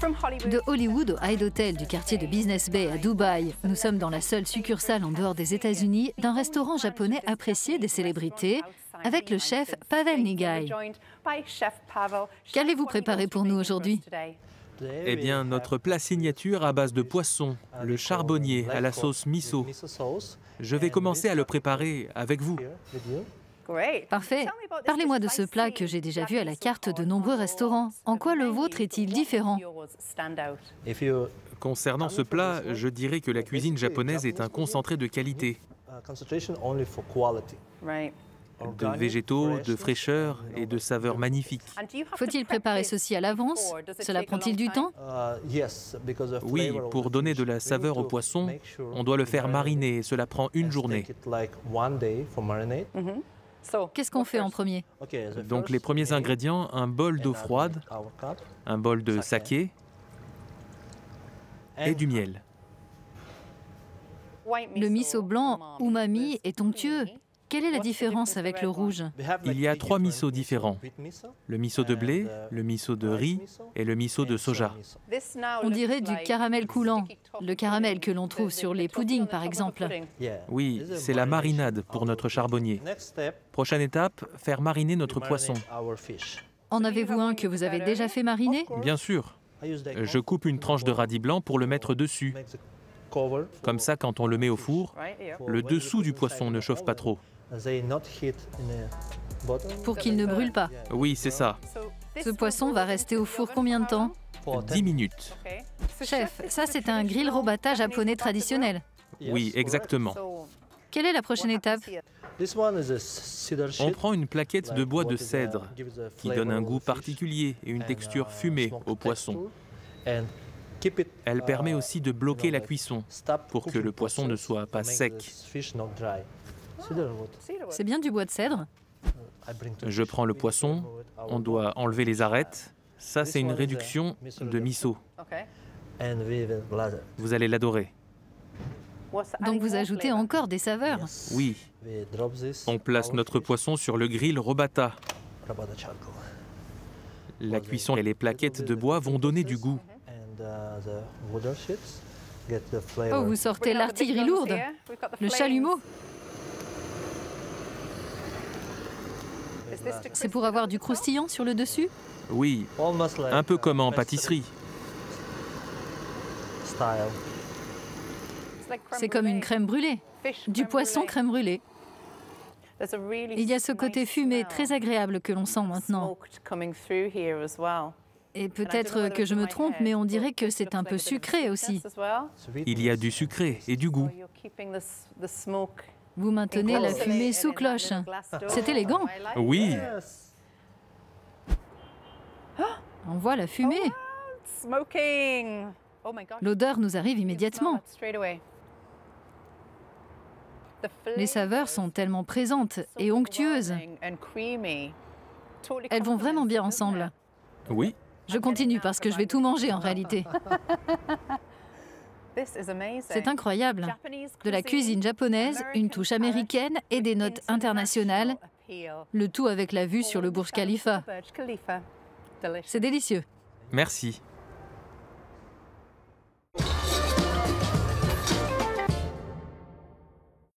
De Hollywood au Hyde Hotel du quartier de Business Bay à Dubaï, nous sommes dans la seule succursale en dehors des États-Unis d'un restaurant japonais apprécié des célébrités avec le chef Pavel Negai. Qu'allez-vous préparer pour nous aujourd'hui? Eh bien, notre plat signature à base de poisson, le charbonnier à la sauce miso. Je vais commencer à le préparer avec vous. Parfait. Parlez-moi de ce plat que j'ai déjà vu à la carte de nombreux restaurants. En quoi le vôtre est-il différent? Concernant ce plat, je dirais que la cuisine japonaise est un concentré de qualité, de végétaux, de fraîcheur et de saveurs magnifiques. Faut-il préparer ceci à l'avance? Cela prend-il du temps? Oui, pour donner de la saveur au poisson, on doit le faire mariner et cela prend une journée. Qu'est-ce qu'on fait en premier? Donc les premiers ingrédients, un bol d'eau froide, un bol de saké et du miel. Le miso blanc, umami, est onctueux. Quelle est la différence avec le rouge? Il y a 3 misos différents. Le miso de blé, le miso de riz et le miso de soja. On dirait du caramel coulant, le caramel que l'on trouve sur les puddings par exemple. Oui, c'est la marinade pour notre charbonnier. Prochaine étape, faire mariner notre poisson. En avez-vous un que vous avez déjà fait mariner? Bien sûr. Je coupe une tranche de radis blanc pour le mettre dessus. Comme ça, quand on le met au four, le dessous du poisson ne chauffe pas trop. Pour qu'il ne brûle pas. Oui, c'est ça. Ce poisson va rester au four combien de temps? 10 minutes. Chef, ça c'est un grill robata japonais traditionnel. Oui, exactement. Quelle est la prochaine étape? On prend une plaquette de bois de cèdre qui donne un goût particulier et une texture fumée au poisson. Elle permet aussi de bloquer la cuisson pour que le poisson ne soit pas sec. C'est bien du bois de cèdre? Je prends le poisson, on doit enlever les arêtes. Ça, c'est une réduction de miso. Vous allez l'adorer. Donc vous ajoutez encore des saveurs? Oui. On place notre poisson sur le grill robata. La cuisson et les plaquettes de bois vont donner du goût. Oh, vous sortez l'artillerie lourde, le chalumeau. C'est pour avoir du croustillant sur le dessus? Oui, un peu comme en pâtisserie. C'est comme une crème brûlée, du poisson crème brûlée. Il y a ce côté fumé très agréable que l'on sent maintenant. Et peut-être que je me trompe, mais on dirait que c'est un peu sucré aussi. Il y a du sucré et du goût. Vous maintenez la fumée sous cloche. C'est élégant. Oui. On voit la fumée. L'odeur nous arrive immédiatement. Les saveurs sont tellement présentes et onctueuses. Elles vont vraiment bien ensemble. Oui. Je continue parce que je vais tout manger en réalité. C'est incroyable. De la cuisine japonaise, une touche américaine et des notes internationales. Le tout avec la vue sur le Burj Khalifa. C'est délicieux. Merci.